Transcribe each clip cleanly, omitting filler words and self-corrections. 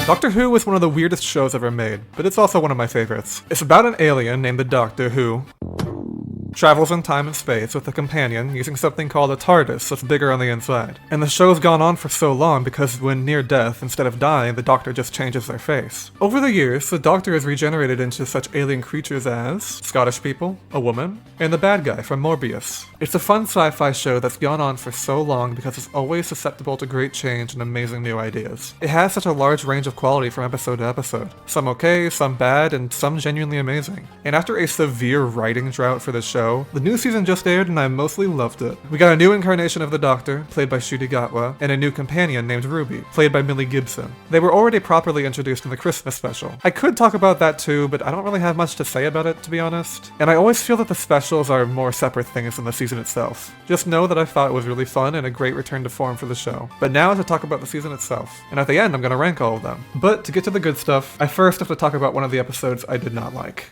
Doctor Who was one of the weirdest shows ever made, but it's also one of my favorites. It's about an alien named the Doctor who travels in time and space with a companion using something called a TARDIS that's bigger on the inside. And the show's gone on for so long because when near death, instead of dying, the Doctor just changes their face. Over the years, the Doctor has regenerated into such alien creatures as Scottish people, a woman, and the bad guy from Morbius. It's a fun sci-fi show that's gone on for so long because it's always susceptible to great change and amazing new ideas. It has such a large range of quality from episode to episode. Some okay, some bad, and some genuinely amazing. And after a severe writing drought for the show, the new season just aired and I mostly loved it. We got a new incarnation of the Doctor, played by Ncuti Gatwa, and a new companion named Ruby, played by Millie Gibson. They were already properly introduced in the Christmas special. I could talk about that too, but I don't really have much to say about it, to be honest. And I always feel that the specials are more separate things than the season itself. Just know that I thought it was really fun and a great return to form for the show. But now to talk about the season itself. And at the end, I'm gonna rank all of them. But to get to the good stuff, I first have to talk about one of the episodes I did not like.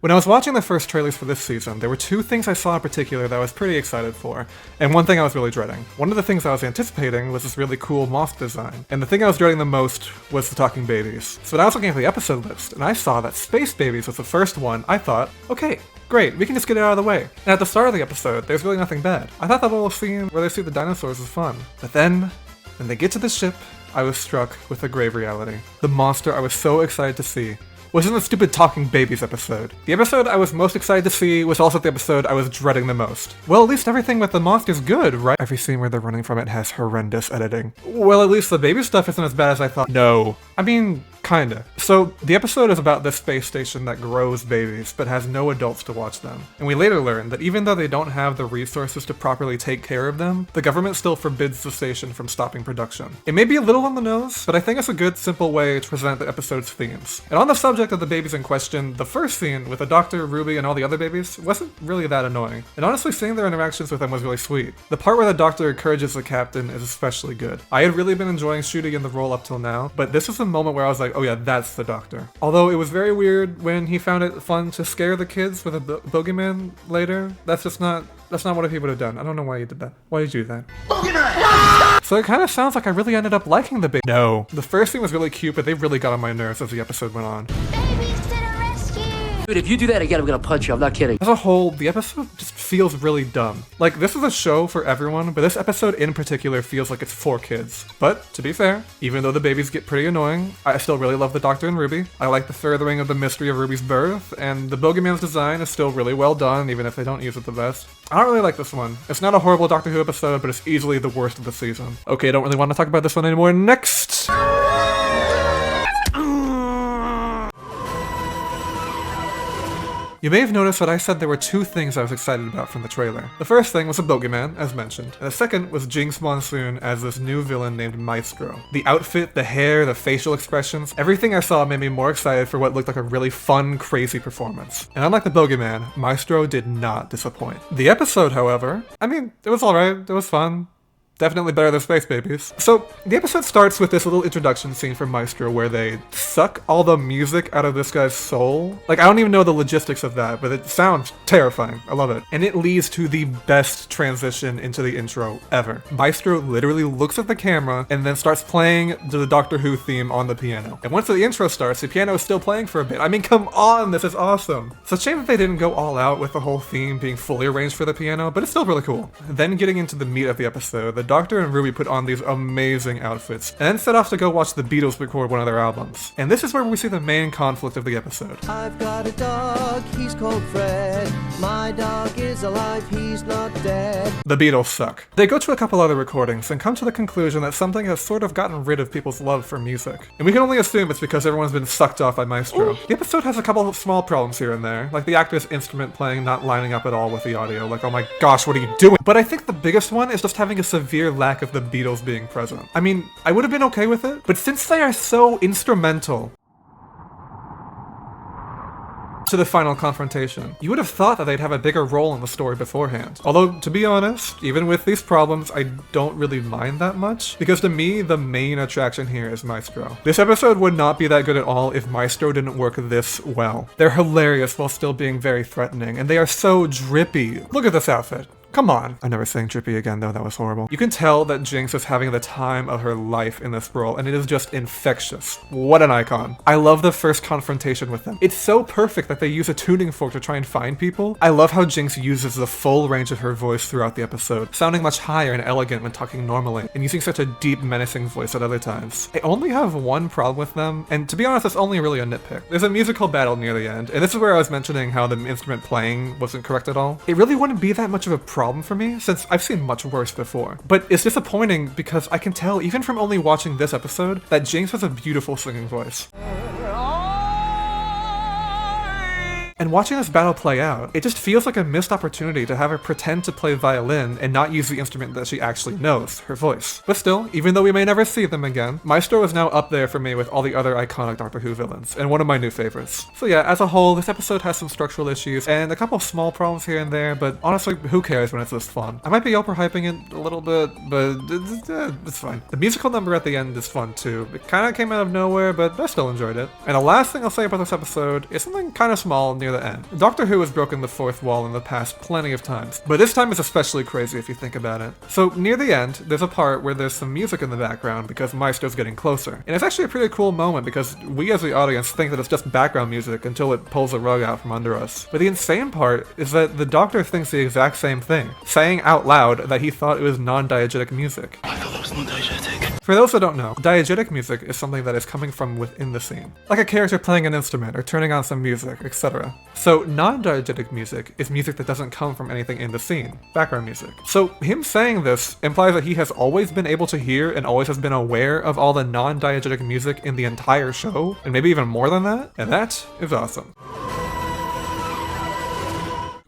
When I was watching the first trailers for this season, there were two things I saw in particular that I was pretty excited for, and one thing I was really dreading. One of the things I was anticipating was this really cool moth design, and the thing I was dreading the most was the talking babies. So when I was looking at the episode list, and I saw that Space Babies was the first one, I thought, okay, great, we can just get it out of the way. And at the start of the episode, there's really nothing bad. I thought that little scene where they see the dinosaurs was fun. But then, when they get to the ship, I was struck with a grave reality. The monster I was so excited to see was in the stupid Talking Babies episode. The episode I was most excited to see was also the episode I was dreading the most. Well, at least everything with the monster's good, right? Every scene where they're running from it has horrendous editing. Well, at least the baby stuff isn't as bad as I thought. No. I mean, kinda. So, the episode is about this space station that grows babies, but has no adults to watch them. And we later learn that even though they don't have the resources to properly take care of them, the government still forbids the station from stopping production. It may be a little on the nose, but I think it's a good, simple way to present the episode's themes. And on the subject of the babies in question, the first scene with the Doctor, Ruby, and all the other babies wasn't really that annoying. And honestly, seeing their interactions with them was really sweet. The part where the Doctor encourages the captain is especially good. I had really been enjoying Ncuti in the role up till now, but this is a moment where I was like, oh yeah, that's the Doctor. Although it was very weird when he found it fun to scare the kids with a bogeyman later. That's not what he would have done. I don't know why he did that. Why did you do that? Bogeyman! So it kind of sounds like I really ended up liking the baby. No. The first scene was really cute, but they really got on my nerves as the episode went on. Dude, if you do that again, I'm gonna punch you. I'm not kidding. As a whole, the episode just feels really dumb. Like, this is a show for everyone, but this episode in particular feels like it's for kids. But, to be fair, even though the babies get pretty annoying, I still really love the Doctor and Ruby. I like the furthering of the mystery of Ruby's birth, and the Bogeyman's design is still really well done, even if they don't use it the best. I don't really like this one. It's not a horrible Doctor Who episode, but it's easily the worst of the season. Okay, I don't really want to talk about this one anymore. Next! You may have noticed that I said there were two things I was excited about from the trailer. The first thing was a bogeyman, as mentioned, and the second was Jinx Monsoon as this new villain named Maestro. The outfit, the hair, the facial expressions, everything I saw made me more excited for what looked like a really fun, crazy performance. And unlike the bogeyman, Maestro did not disappoint. The episode, however, I mean, it was alright, it was fun. Definitely better than Space Babies. So, the episode starts with this little introduction scene from Maestro where they suck all the music out of this guy's soul. Like, I don't even know the logistics of that, but it sounds terrifying. I love it. And it leads to the best transition into the intro ever. Maestro literally looks at the camera and then starts playing the Doctor Who theme on the piano. And once the intro starts, the piano is still playing for a bit. I mean, come on, this is awesome. It's a shame that they didn't go all out with the whole theme being fully arranged for the piano, but it's still really cool. Then getting into the meat of the episode, the Doctor and Ruby put on these amazing outfits, and then set off to go watch the Beatles record one of their albums. And this is where we see the main conflict of the episode. I've got a dog, he's called Fred. My dog is alive, he's not dead. The Beatles suck. They go to a couple other recordings and come to the conclusion that something has sort of gotten rid of people's love for music. And we can only assume it's because everyone's been sucked off by Maestro. The episode has a couple of small problems here and there, like the actor's instrument playing not lining up at all with the audio, like, oh my gosh, what are you doing? But I think the biggest one is just having a severe lack of the Beatles being present. I mean, I would have been okay with it, but since they are so instrumental to the final confrontation, you would have thought that they'd have a bigger role in the story beforehand. Although, to be honest, even with these problems, I don't really mind that much, because to me, the main attraction here is Maestro. This episode would not be that good at all if Maestro didn't work this well. They're hilarious while still being very threatening, and they are so drippy. Look at this outfit. Come on. I'm never saying drippy again though, that was horrible. You can tell that Jinx is having the time of her life in this role, and it is just infectious. What an icon. I love the first confrontation with them. It's so perfect that they use a tuning fork to try and find people. I love how Jinx uses the full range of her voice throughout the episode, sounding much higher and elegant when talking normally, and using such a deep, menacing voice at other times. I only have one problem with them, and to be honest, it's only really a nitpick. There's a musical battle near the end, and this is where I was mentioning how the instrument playing wasn't correct at all. It really wouldn't be that much of a problem for me, since I've seen much worse before. But it's disappointing because I can tell, even from only watching this episode, that Jinx has a beautiful singing voice. And watching this battle play out, it just feels like a missed opportunity to have her pretend to play violin and not use the instrument that she actually knows, her voice. But still, even though we may never see them again, Maestro is now up there for me with all the other iconic Doctor Who villains, and one of my new favorites. So yeah, as a whole, this episode has some structural issues, and a couple small problems here and there, but honestly, who cares when it's this fun? I might be overhyping it a little bit, but it's fine. The musical number at the end is fun too. It kinda came out of nowhere, but I still enjoyed it. And the last thing I'll say about this episode is something kinda small near the end. Doctor Who has broken the fourth wall in the past plenty of times, but this time is especially crazy if you think about it. So near the end, there's a part where there's some music in the background because Maestro's getting closer. And it's actually a pretty cool moment because we as the audience think that it's just background music until it pulls the rug out from under us. But the insane part is that the Doctor thinks the exact same thing, saying out loud that he thought it was non-diegetic music. I thought that was non-diegetic. For those that don't know, diegetic music is something that is coming from within the scene, like a character playing an instrument or turning on some music, etc. So non-diegetic music is music that doesn't come from anything in the scene, background music. So him saying this implies that he has always been able to hear and always has been aware of all the non-diegetic music in the entire show, and maybe even more than that, and that is awesome.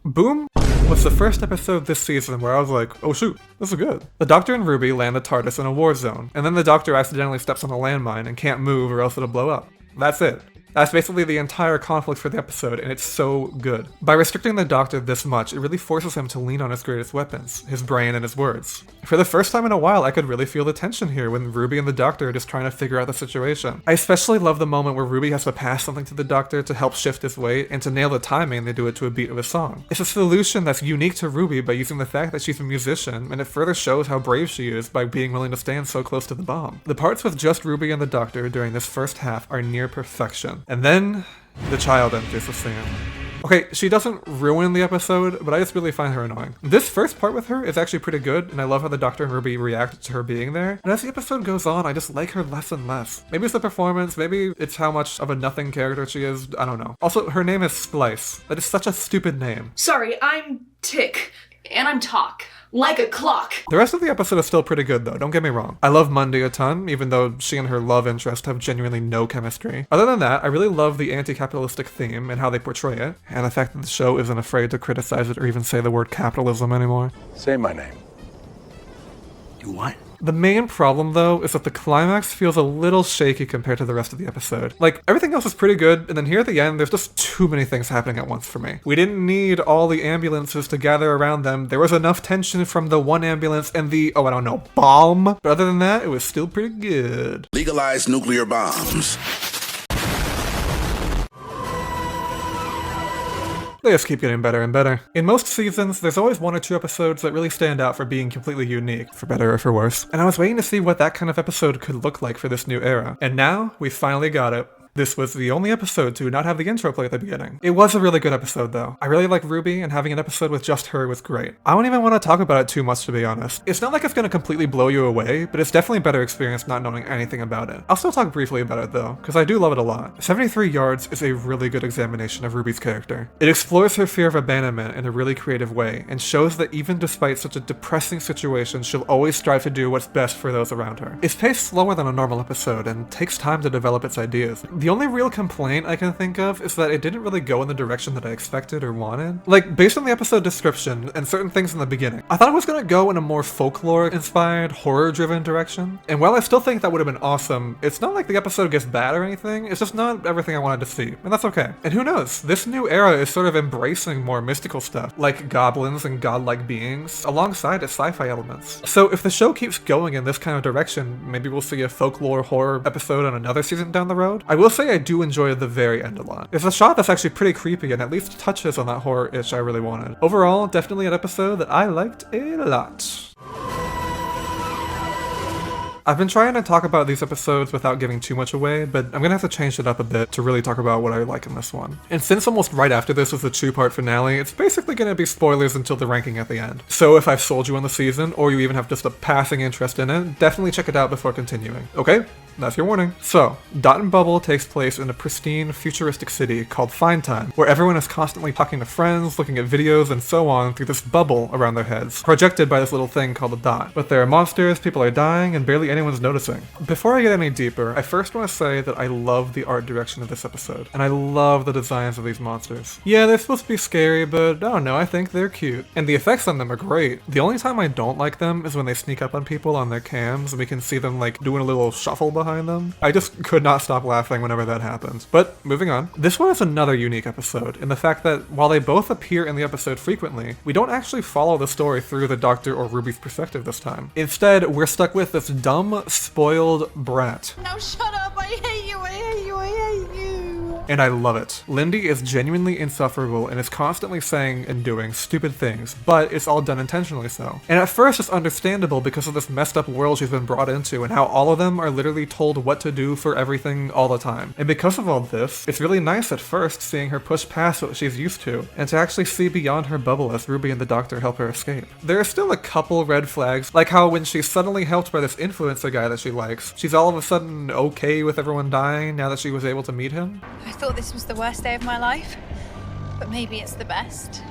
Boom was the first episode this season where I was like, oh shoot, this is good. The Doctor and Ruby land the TARDIS in a war zone, and then the Doctor accidentally steps on a landmine and can't move or else it'll blow up. That's it. That's basically the entire conflict for the episode, and it's so good. By restricting the Doctor this much, it really forces him to lean on his greatest weapons, his brain and his words. For the first time in a while, I could really feel the tension here when Ruby and the Doctor are just trying to figure out the situation. I especially love the moment where Ruby has to pass something to the Doctor to help shift his weight, and to nail the timing, they do it to a beat of a song. It's a solution that's unique to Ruby by using the fact that she's a musician, and it further shows how brave she is by being willing to stand so close to the bomb. The parts with just Ruby and the Doctor during this first half are near perfection. And then the child enters the scene. Okay, she doesn't ruin the episode, but I just really find her annoying. This first part with her is actually pretty good, and I love how the Doctor and Ruby react to her being there. And as the episode goes on, I just like her less and less. Maybe it's the performance, maybe it's how much of a nothing character she is, I don't know. Also, her name is Splice. That is such a stupid name. Sorry, I'm Tick, and I'm Talk. Like a clock. The rest of the episode is still pretty good though, don't get me wrong. I love Mundy a ton, even though she and her love interest have genuinely no chemistry. Other than that, I really love the anti-capitalistic theme and how they portray it, and the fact that the show isn't afraid to criticize it or even say the word capitalism anymore. Say my name. You what? The main problem, though, is that the climax feels a little shaky compared to the rest of the episode. Like, everything else is pretty good, and then here at the end, there's just too many things happening at once for me. We didn't need all the ambulances to gather around them. There was enough tension from the one ambulance and the, oh, I don't know, bomb. But other than that, it was still pretty good. Legalize nuclear bombs. They just keep getting better and better. In most seasons, there's always one or two episodes that really stand out for being completely unique, for better or for worse. And I was waiting to see what that kind of episode could look like for this new era. And now, we finally got it. This was the only episode to not have the intro play at the beginning. It was a really good episode though. I really like Ruby, and having an episode with just her was great. I don't even want to talk about it too much, to be honest. It's not like it's going to completely blow you away, but it's definitely a better experience not knowing anything about it. I'll still talk briefly about it though, because I do love it a lot. 73 Yards is a really good examination of Ruby's character. It explores her fear of abandonment in a really creative way, and shows that even despite such a depressing situation, she'll always strive to do what's best for those around her. It's paced slower than a normal episode, and takes time to develop its ideas. The only real complaint I can think of is that it didn't really go in the direction that I expected or wanted. Like, based on the episode description and certain things in the beginning, I thought it was gonna go in a more folklore-inspired, horror-driven direction. And while I still think that would have been awesome, it's not like the episode gets bad or anything, it's just not everything I wanted to see, and that's okay. And who knows, this new era is sort of embracing more mystical stuff, like goblins and godlike beings, alongside its sci-fi elements. So if the show keeps going in this kind of direction, maybe we'll see a folklore horror episode on another season down the road. I will will say I do enjoy the very end a lot. It's a shot that's actually pretty creepy and at least touches on that horror itch I really wanted. Overall, definitely an episode that I liked a lot. I've been trying to talk about these episodes without giving too much away, but I'm gonna have to change it up a bit to really talk about what I like in this one. And since almost right after this is the 2-part finale, it's basically gonna be spoilers until the ranking at the end. So if I've sold you on the season, or you even have just a passing interest in it, definitely check it out before continuing. Okay? That's your warning. So, Dot and Bubble takes place in a pristine, futuristic city called Fine Time, where everyone is constantly talking to friends, looking at videos, and so on through this bubble around their heads, projected by this little thing called a dot. But there are monsters, people are dying, and barely anyone's noticing. Before I get any deeper, I first want to say that I love the art direction of this episode, and I love the designs of these monsters. Yeah, they're supposed to be scary, but I don't know, I think they're cute. And the effects on them are great. The only time I don't like them is when they sneak up on people on their cams, and we can see them like doing a little shuffle behind them. I just could not stop laughing whenever that happens. But moving on. This one is another unique episode in the fact that while they both appear in the episode frequently, we don't actually follow the story through the Doctor or Ruby's perspective this time. Instead, we're stuck with this dumb, spoiled brat. Now shut up, I hate you, I hate you, I hate you. And I love it. Lindy is genuinely insufferable and is constantly saying and doing stupid things, but it's all done intentionally so. And at first it's understandable because of this messed up world she's been brought into and how all of them are literally told what to do for everything all the time. And because of all this, it's really nice at first seeing her push past what she's used to, and to actually see beyond her bubble as Ruby and the Doctor help her escape. There are still a couple red flags, like how when she's suddenly helped by this influencer guy that she likes, she's all of a sudden okay with everyone dying now that she was able to meet him. I thought this was the worst day of my life, but maybe it's the best.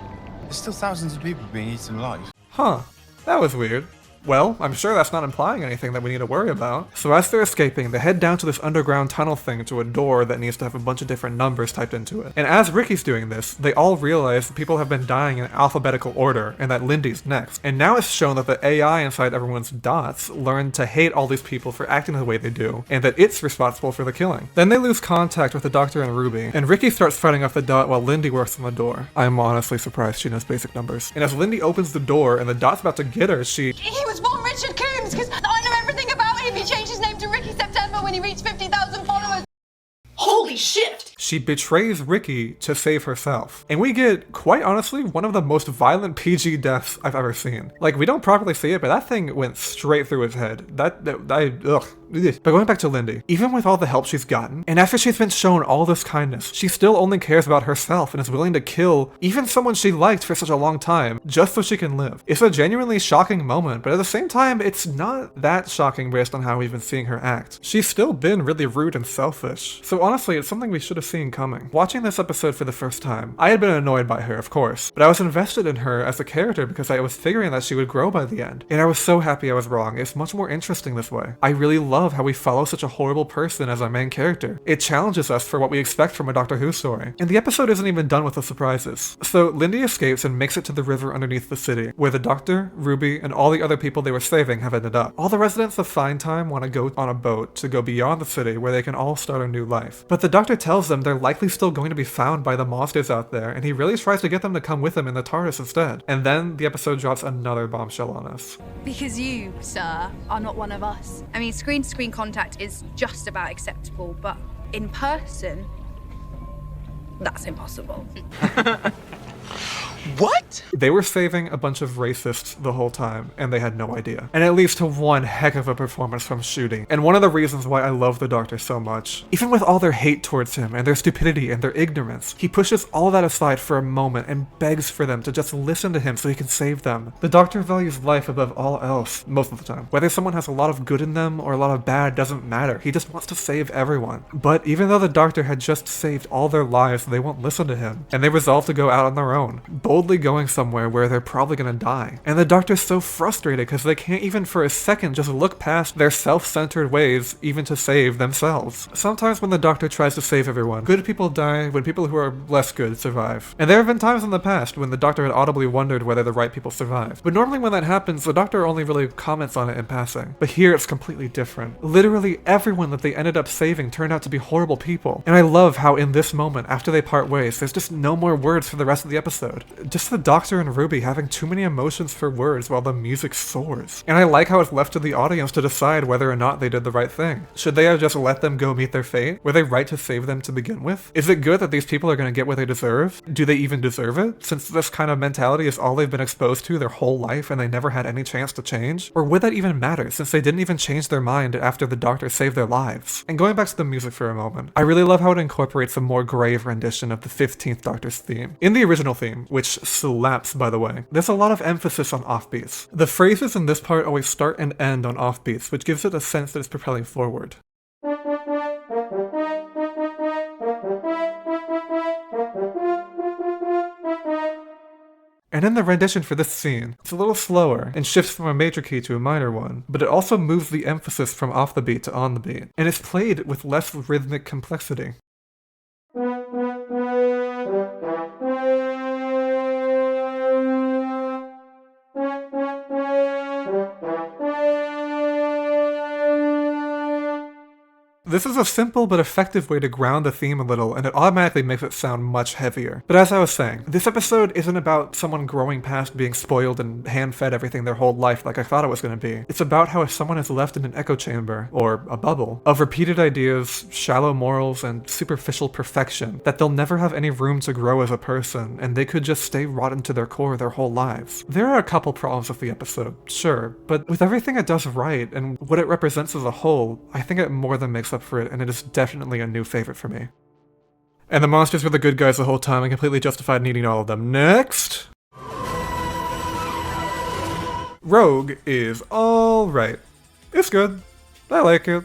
There's still thousands of people being eaten alive. Huh, that was weird. Well, I'm sure that's not implying anything that we need to worry about. So as they're escaping, they head down to this underground tunnel thing to a door that needs to have a bunch of different numbers typed into it. And as Ricky's doing this, they all realize that people have been dying in alphabetical order and that Lindy's next. And now it's shown that the AI inside everyone's dots learned to hate all these people for acting the way they do, and that it's responsible for the killing. Then they lose contact with the Doctor and Ruby, and Ricky starts fighting off the dot while Lindy works on the door. I'm honestly surprised she knows basic numbers. And as Lindy opens the door and the dot's about to get her, He was born Richard Coombs, because I know everything about him. He changed his name to Ricky September when he reached 50,000 followers. Holy shit! She betrays Ricky to save herself. And we get, quite honestly, one of the most violent PG deaths I've ever seen. Like, we don't properly see it, but that thing went straight through his head. Ugh. But going back to Lindy, even with all the help she's gotten, and after she's been shown all this kindness, she still only cares about herself and is willing to kill even someone she liked for such a long time, just so she can live. It's a genuinely shocking moment, but at the same time, it's not that shocking based on how we've been seeing her act. She's still been really rude and selfish. So honestly, it's something we should have seen coming. Watching this episode for the first time, I had been annoyed by her, of course, but I was invested in her as a character because I was figuring that she would grow by the end. And I was so happy I was wrong. It's much more interesting this way. I really love how we follow such a horrible person as our main character. It challenges us for what we expect from a Doctor Who story. And the episode isn't even done with the surprises. So Lindy escapes and makes it to the river underneath the city, where the Doctor, Ruby, and all the other people they were saving have ended up. All the residents of Fine Time want to go on a boat to go beyond the city where they can all start a new life. But the Doctor tells them they're likely still going to be found by the monsters out there, and he really tries to get them to come with him in the TARDIS instead. And then the episode drops another bombshell on us. Because you, sir, are not one of us. I mean, screen-to-screen contact is just about acceptable, but in person, that's impossible. What? They were saving a bunch of racists the whole time, and they had no idea. And it leads to one heck of a performance from Shooty, and one of the reasons why I love the Doctor so much. Even with all their hate towards him, and their stupidity, and their ignorance, he pushes all that aside for a moment and begs for them to just listen to him so he can save them. The Doctor values life above all else, most of the time. Whether someone has a lot of good in them or a lot of bad doesn't matter, he just wants to save everyone. But even though the Doctor had just saved all their lives, they won't listen to him, and they resolve to go out on their own, boldly going somewhere where they're probably gonna die. And the Doctor's so frustrated because they can't even for a second just look past their self-centered ways even to save themselves. Sometimes when the Doctor tries to save everyone, good people die when people who are less good survive. And there have been times in the past when the Doctor had audibly wondered whether the right people survive. But normally when that happens, the Doctor only really comments on it in passing. But here it's completely different. Literally everyone that they ended up saving turned out to be horrible people. And I love how in this moment, after they part ways, there's just no more words for the rest of the episode. just the Doctor and Ruby having too many emotions for words while the music soars. And I like how it's left to the audience to decide whether or not they did the right thing. Should they have just let them go meet their fate? Were they right to save them to begin with? Is it good that these people are going to get what they deserve? Do they even deserve it, since this kind of mentality is all they've been exposed to their whole life and they never had any chance to change? Or would that even matter, since they didn't even change their mind after the Doctor saved their lives? And going back to the music for a moment, I really love how it incorporates a more grave rendition of the 15th Doctor's theme. In the original theme, which slaps by the way, there's a lot of emphasis on offbeats. The phrases in this part always start and end on offbeats, which gives it a sense that it's propelling forward. And in the rendition for this scene, it's a little slower and shifts from a major key to a minor one, but it also moves the emphasis from off the beat to on the beat, and it's played with less rhythmic complexity. This is a simple but effective way to ground the theme a little, and it automatically makes it sound much heavier. But as I was saying, this episode isn't about someone growing past being spoiled and hand-fed everything their whole life like I thought it was going to be. It's about how if someone is left in an echo chamber, or a bubble, of repeated ideas, shallow morals, and superficial perfection, that they'll never have any room to grow as a person, and they could just stay rotten to their core their whole lives. There are a couple problems with the episode, sure, but with everything it does right, and what it represents as a whole, I think it more than makes up for it, and it is definitely a new favorite for me. And the monsters were the good guys the whole time and completely justified needing all of them. Next! Rogue is alright. It's good. I like it.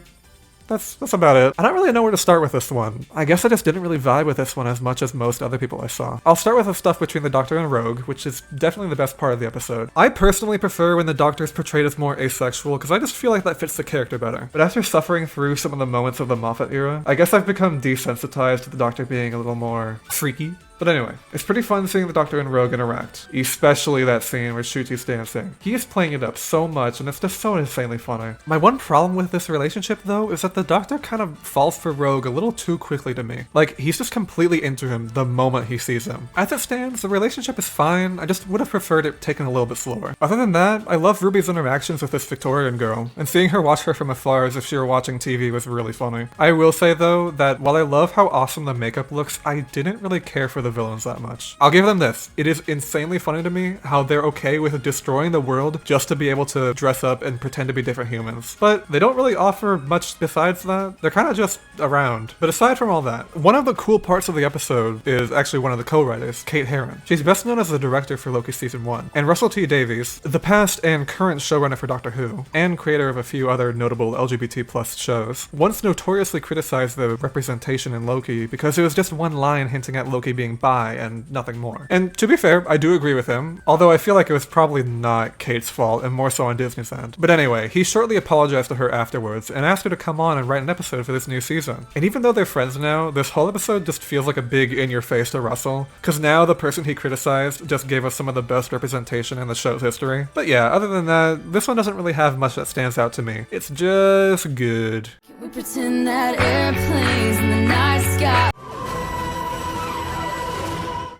That's about it. I don't really know where to start with this one. I guess I just didn't really vibe with this one as much as most other people I saw. I'll start with the stuff between the Doctor and Rogue, which is definitely the best part of the episode. I personally prefer when the Doctor is portrayed as more asexual, because I just feel like that fits the character better. But after suffering through some of the moments of the Moffat era, I guess I've become desensitized to the Doctor being a little more freaky. But anyway, it's pretty fun seeing the Doctor and Rogue interact, especially that scene where Ncuti's dancing. He is playing it up so much, and it's just so insanely funny. My one problem with this relationship, though, is that the Doctor kind of falls for Rogue a little too quickly to me. Like, he's just completely into him the moment he sees him. As it stands, the relationship is fine, I just would have preferred it taken a little bit slower. Other than that, I love Ruby's interactions with this Victorian girl, and seeing her watch her from afar as if she were watching TV was really funny. I will say, though, that while I love how awesome the makeup looks, I didn't really care for the villains that much. I'll give them this. It is insanely funny to me how they're okay with destroying the world just to be able to dress up and pretend to be different humans. But they don't really offer much besides that. They're kind of just around. But aside from all that, one of the cool parts of the episode is actually one of the co-writers, Kate Herron. She's best known as the director for Loki Season 1. And Russell T Davies, the past and current showrunner for Doctor Who, and creator of a few other notable LGBT+ shows, once notoriously criticized the representation in Loki because it was just one line hinting at Loki being bi and nothing more. And to be fair, I do agree with him, although I feel like it was probably not Kate's fault and more so on Disney's end. But anyway, he shortly apologized to her afterwards and asked her to come on and write an episode for this new season. And even though they're friends now, this whole episode just feels like a big in-your-face to Russell, because now the person he criticized just gave us some of the best representation in the show's history. But yeah, other than that, this one doesn't really have much that stands out to me. It's just good. We pretend that airplanes in the night sky.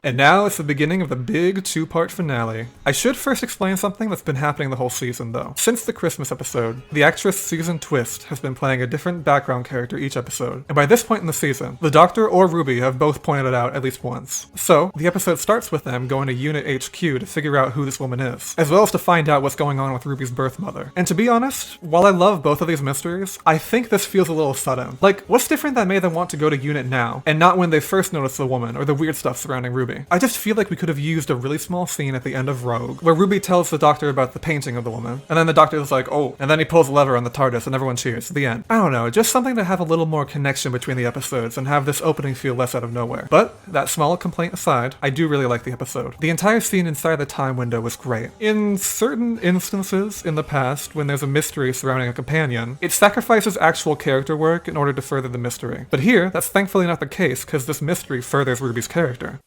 And now it's the beginning of the big two-part finale. I should first explain something that's been happening the whole season though. Since the Christmas episode, the actress Susan Twist has been playing a different background character each episode. And by this point in the season, the Doctor or Ruby have both pointed it out at least once. So, the episode starts with them going to Unit HQ to figure out who this woman is, as well as to find out what's going on with Ruby's birth mother. And to be honest, while I love both of these mysteries, I think this feels a little sudden. Like, what's different that made them want to go to Unit now, and not when they first noticed the woman or the weird stuff surrounding Ruby? I just feel like we could have used a really small scene at the end of Rogue, where Ruby tells the Doctor about the painting of the woman, and then the Doctor is like, oh, and then he pulls a lever on the TARDIS and everyone cheers. The end. I don't know, just something to have a little more connection between the episodes and have this opening feel less out of nowhere. But, that small complaint aside, I do really like the episode. The entire scene inside the time window was great. In certain instances in the past, when there's a mystery surrounding a companion, it sacrifices actual character work in order to further the mystery. But here, that's thankfully not the case, because this mystery furthers Ruby's character.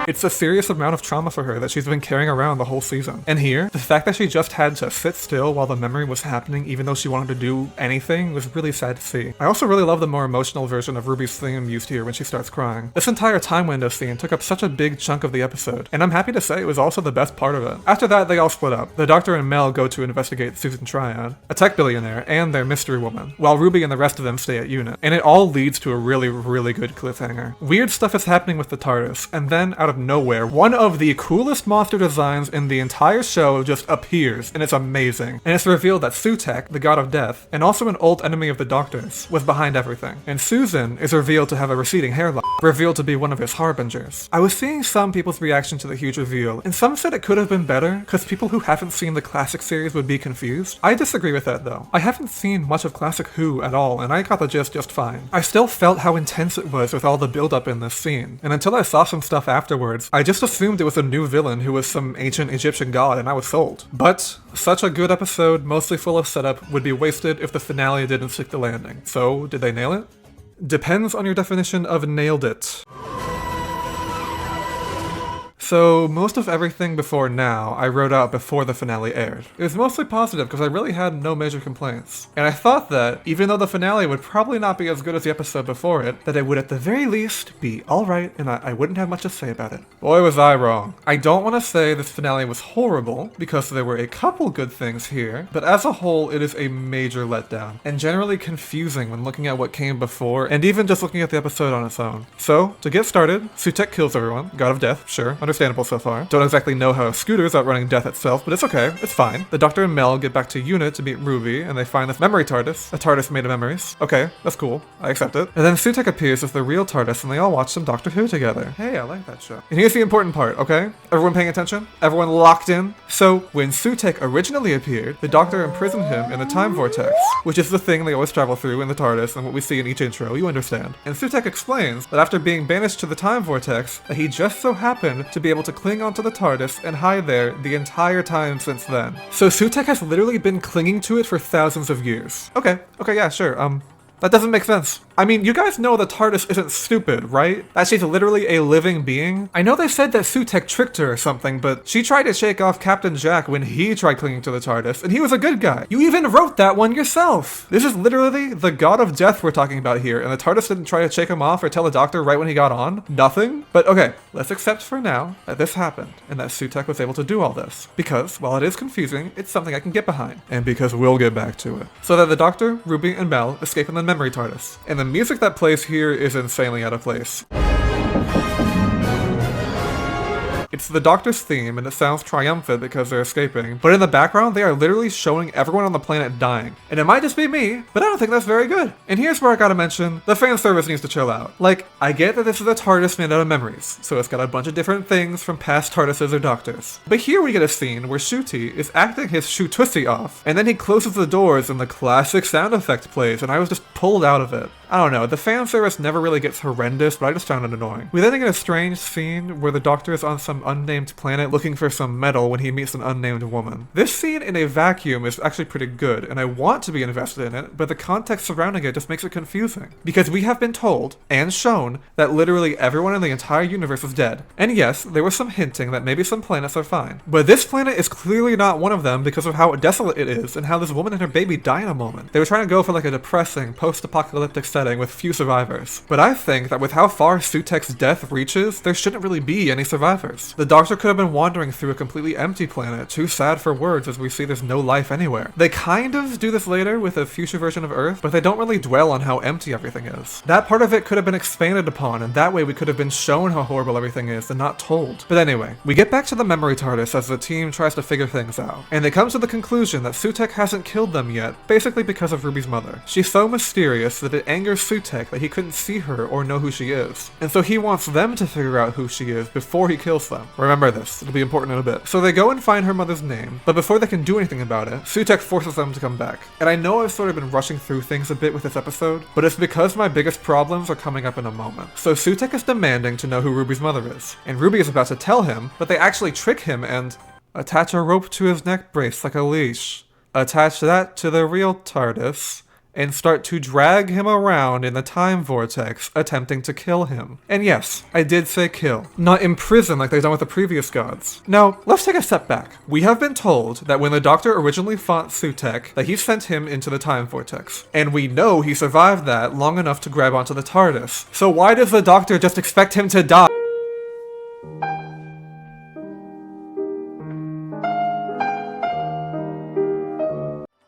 It's a serious amount of trauma for her that she's been carrying around the whole season. And here, the fact that she just had to sit still while the memory was happening even though she wanted to do anything was really sad to see. I also really love the more emotional version of Ruby's theme used here when she starts crying. This entire time window scene took up such a big chunk of the episode, and I'm happy to say it was also the best part of it. After that, they all split up. The Doctor and Mel go to investigate Susan Triad, a tech billionaire, and their mystery woman, while Ruby and the rest of them stay at Unit. And it all leads to a really, really good cliffhanger. Weird stuff is happening with the TARDIS, and then, out of nowhere, one of the coolest monster designs in the entire show just appears, and it's amazing. And it's revealed that Sutek, the god of death, and also an old enemy of the Doctor's, was behind everything. And Susan is revealed to have a receding hairline, revealed to be one of his harbingers. I was seeing some people's reaction to the huge reveal, and some said it could have been better, because people who haven't seen the classic series would be confused. I disagree with that though. I haven't seen much of Classic Who at all, and I got the gist just fine. I still felt how intense it was with all the build-up in this scene, and until I saw some stuff afterwards, I just assumed it was a new villain who was some ancient Egyptian god, and I was sold. But such a good episode, mostly full of setup, would be wasted if the finale didn't stick the landing. So, did they nail it? Depends on your definition of nailed it. So, most of everything before now, I wrote out before the finale aired. It was mostly positive because I really had no major complaints. And I thought that, even though the finale would probably not be as good as the episode before it, that it would at the very least be alright and I wouldn't have much to say about it. Boy was I wrong. I don't want to say this finale was horrible, because there were a couple good things here, but as a whole it is a major letdown, and generally confusing when looking at what came before, and even just looking at the episode on its own. So, to get started, Sutek kills everyone, god of death, sure, understandable so far. Don't exactly know how Scooter's outrunning death itself, but it's okay, it's fine. The Doctor and Mel get back to Unit to meet Ruby, and they find this memory TARDIS, a TARDIS made of memories. Okay, that's cool, I accept it. And then Sutek appears as the real TARDIS, and they all watch some Doctor Who together. Hey, I like that show. And here's the important part, okay? Everyone paying attention? Everyone locked in? So, when Sutek originally appeared, the Doctor imprisoned him in the time vortex, which is the thing they always travel through in the TARDIS, and what we see in each intro, you understand. And Sutek explains that after being banished to the time vortex, that he just so happened to be able to cling onto the TARDIS and hide there the entire time since then. So Sutek has literally been clinging to it for thousands of years. Okay, yeah, sure, that doesn't make sense. I mean, you guys know the TARDIS isn't stupid, right? That she's literally a living being? I know they said that Sutek tricked her or something, but she tried to shake off Captain Jack when he tried clinging to the TARDIS, and he was a good guy. You even wrote that one yourself! This is literally the god of death we're talking about here, and the TARDIS didn't try to shake him off or tell the Doctor right when he got on? Nothing? But okay, let's accept for now that this happened, and that Sutek was able to do all this. Because, while it is confusing, it's something I can get behind. And because we'll get back to it. So that the Doctor, Ruby, and Mel escape in the memory TARDIS. And the music that plays here is insanely out of place. It's the Doctor's theme, and it sounds triumphant because they're escaping, but in the background, they are literally showing everyone on the planet dying. And it might just be me, but I don't think that's very good. And here's where I gotta mention, the fan service needs to chill out. Like, I get that this is a TARDIS made out of memories, so it's got a bunch of different things from past TARDISes or Doctors. But here we get a scene where Shooty is acting his Shootussie off, and then he closes the doors and the classic sound effect plays, and I was just pulled out of it. I don't know, the fan service never really gets horrendous, but I just found it annoying. We then get a strange scene where the Doctor is on some unnamed planet looking for some metal when he meets an unnamed woman. This scene in a vacuum is actually pretty good, and I want to be invested in it, but the context surrounding it just makes it confusing. Because we have been told, and shown, that literally everyone in the entire universe is dead. And yes, there was some hinting that maybe some planets are fine. But this planet is clearly not one of them because of how desolate it is, and how this woman and her baby die in a moment. They were trying to go for like a depressing, post-apocalyptic setting with few survivors. But I think that with how far Sutek's death reaches, there shouldn't really be any survivors. The Doctor could have been wandering through a completely empty planet, too sad for words as we see there's no life anywhere. They kind of do this later with a future version of Earth, but they don't really dwell on how empty everything is. That part of it could have been expanded upon, and that way we could have been shown how horrible everything is and not told. But anyway, we get back to the memory TARDIS as the team tries to figure things out, and they come to the conclusion that Sutek hasn't killed them yet, basically because of Ruby's mother. She's so mysterious that it angers Sutek that he couldn't see her or know who she is, and so he wants them to figure out who she is before he kills them. Remember this, it'll be important in a bit. So they go and find her mother's name, but before they can do anything about it, Sutek forces them to come back. And I know I've sort of been rushing through things a bit with this episode, but it's because my biggest problems are coming up in a moment. So Sutek is demanding to know who Ruby's mother is, and Ruby is about to tell him, but they actually trick him and attach a rope to his neck brace like a leash. Attach that to the real TARDIS, and start to drag him around in the time vortex, attempting to kill him. And yes, I did say kill, not imprison like they've done with the previous gods. Now, let's take a step back. We have been told that when the Doctor originally fought Sutekh, that he sent him into the time vortex. And we know he survived that long enough to grab onto the TARDIS. So why does the Doctor just expect him to die?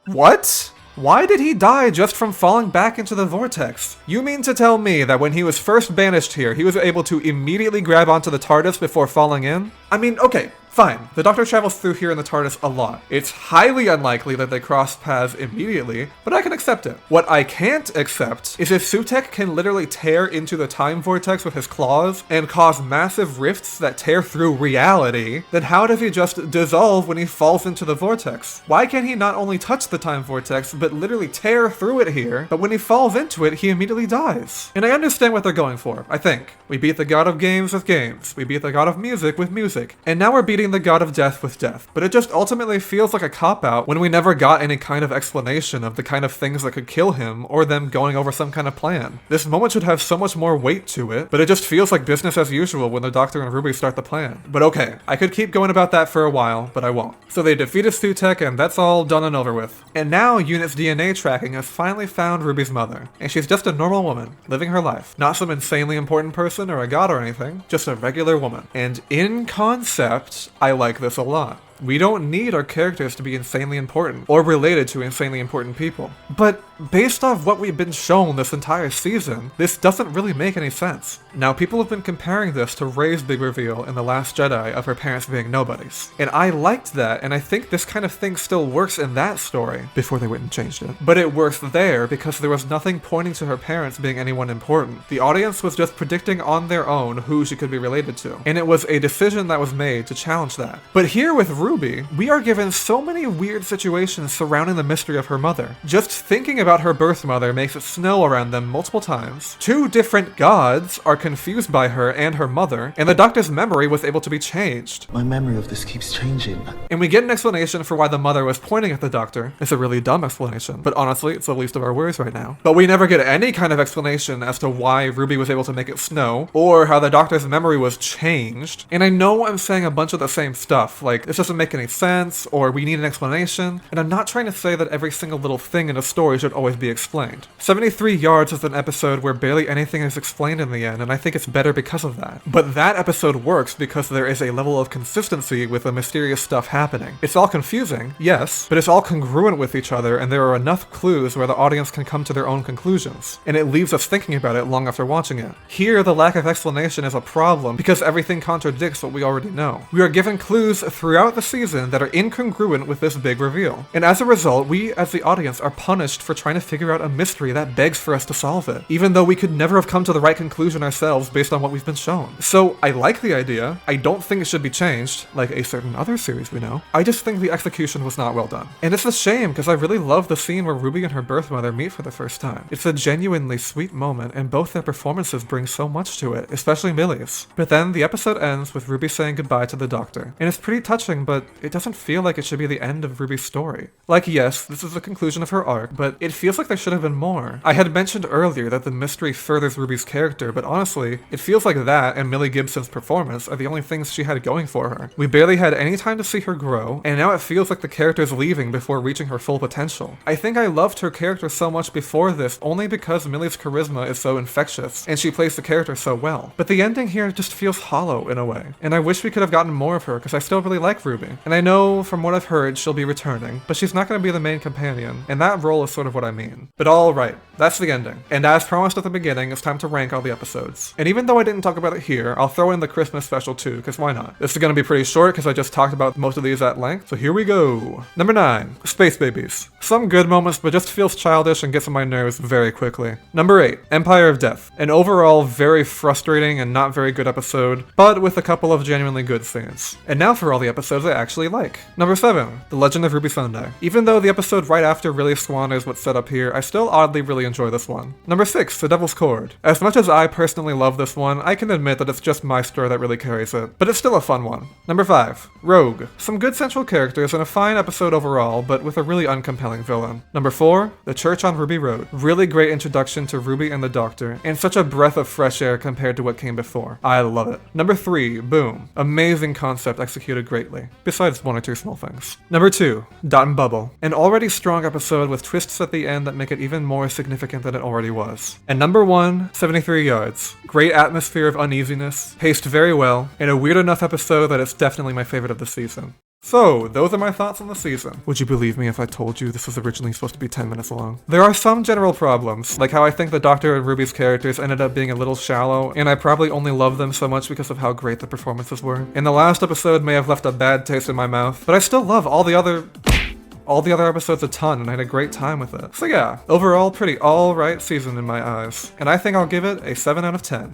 What? Why did he die just from falling back into the vortex? You mean to tell me that when he was first banished here, he was able to immediately grab onto the TARDIS before falling in? I mean, okay, fine. The Doctor travels through here in the TARDIS a lot. It's highly unlikely that they cross paths immediately, but I can accept it. What I can't accept is if Sutekh can literally tear into the time vortex with his claws and cause massive rifts that tear through reality, then how does he just dissolve when he falls into the vortex? Why can't he not only touch the time vortex, but literally tear through it here, but when he falls into it, he immediately dies? And I understand what they're going for, I think. We beat the god of games with games. We beat the god of music with music. And now we're beating the god of death with death. But it just ultimately feels like a cop-out when we never got any kind of explanation of the kind of things that could kill him or them going over some kind of plan. This moment should have so much more weight to it, but it just feels like business as usual when the Doctor and Ruby start the plan. But okay, I could keep going about that for a while, but I won't. So they defeated Sutekh and that's all done and over with. And now Unit's DNA tracking has finally found Ruby's mother. And she's just a normal woman, living her life. Not some insanely important person or a god or anything, just a regular woman. And in concept, I like this a lot. We don't need our characters to be insanely important, or related to insanely important people. But based off what we've been shown this entire season, this doesn't really make any sense. Now, people have been comparing this to Rey's big reveal in The Last Jedi of her parents being nobodies. And I liked that, and I think this kind of thing still works in that story, before they went and changed it. But it works there because there was nothing pointing to her parents being anyone important. The audience was just predicting on their own who she could be related to. And it was a decision that was made to challenge that. But here with Ruby, we are given so many weird situations surrounding the mystery of her mother. Just thinking about her birth mother makes it snow around them multiple times. Two different gods are confused by her and her mother, and the Doctor's memory was able to be changed. My memory of this keeps changing. And we get an explanation for why the mother was pointing at the Doctor. It's a really dumb explanation, but honestly, it's the least of our worries right now. But we never get any kind of explanation as to why Ruby was able to make it snow, or how the Doctor's memory was changed. And I know I'm saying a bunch of the same stuff, like this doesn't make any sense, or we need an explanation, and I'm not trying to say that every single little thing in a story should always be explained. 73 Yards is an episode where barely anything is explained in the end, and I think it's better because of that. But that episode works because there is a level of consistency with the mysterious stuff happening. It's all confusing, yes, but it's all congruent with each other, and there are enough clues where the audience can come to their own conclusions, and it leaves us thinking about it long after watching it. Here, the lack of explanation is a problem because everything contradicts what we already know. We are given clues throughout the season that are incongruent with this big reveal. And as a result, we as the audience are punished for trying to figure out a mystery that begs for us to solve it, even though we could never have come to the right conclusion ourselves based on what we've been shown. So I like the idea. I don't think it should be changed, like a certain other series we know. I just think the execution was not well done. And it's a shame because I really love the scene where Ruby and her birth mother meet for the first time. It's a genuinely sweet moment, and both their performances bring so much to it, especially Millie's. But then the episode ends with Ruby saying goodbye to the Doctor. And it's pretty touching, but it doesn't feel like it should be the end of Ruby's story. Like, yes, this is the conclusion of her arc, but it feels like there should have been more. I had mentioned earlier that the mystery furthers Ruby's character, but honestly, it feels like that and Millie Gibson's performance are the only things she had going for her. We barely had any time to see her grow, and now it feels like the character's leaving before reaching her full potential. I think I loved her character so much before this only because Millie's charisma is so infectious, and she plays the character so well. But the ending here just feels hollow in a way, and I wish we could have gotten more of her because I still really like Ruby. And I know from what I've heard she'll be returning, but she's not going to be the main companion, and that role is sort of what I mean. But alright, that's the ending. And as promised at the beginning, it's time to rank all the episodes. And even though I didn't talk about it here, I'll throw in the Christmas special too, because why not? This is going to be pretty short because I just talked about most of these at length, so here we go. Number 9, Space Babies. Some good moments, but just feels childish and gets on my nerves very quickly. Number 8, Empire of Death. An overall very frustrating and not very good episode, but with a couple of genuinely good scenes. And now for all the episodes that I actually like. Number 7, The Legend of Ruby Sunday. Even though the episode right after really squanders what's set up here, I still oddly really enjoy this one. Number 6, The Devil's Chord. As much as I personally love this one, I can admit that it's just my story that really carries it, but it's still a fun one. Number 5, Rogue. Some good central characters and a fine episode overall, but with a really uncompelling villain. Number 4, The Church on Ruby Road. Really great introduction to Ruby and the Doctor, and such a breath of fresh air compared to what came before. I love it. Number 3, Boom. Amazing concept executed greatly, besides one or two small things. Number 2, Dot and Bubble. An already strong episode with twists at the end that make it even more significant than it already was. And number 1, 73 Yards. Great atmosphere of uneasiness, paced very well, and a weird enough episode that it's definitely my favorite of the season. So, those are my thoughts on the season. Would you believe me if I told you this was originally supposed to be 10 minutes long? There are some general problems, like how I think the Doctor and Ruby's characters ended up being a little shallow, and I probably only love them so much because of how great the performances were. And the last episode may have left a bad taste in my mouth, but I still love all the other episodes a ton, and I had a great time with it. So yeah, overall pretty alright season in my eyes, and I think I'll give it a 7 out of 10.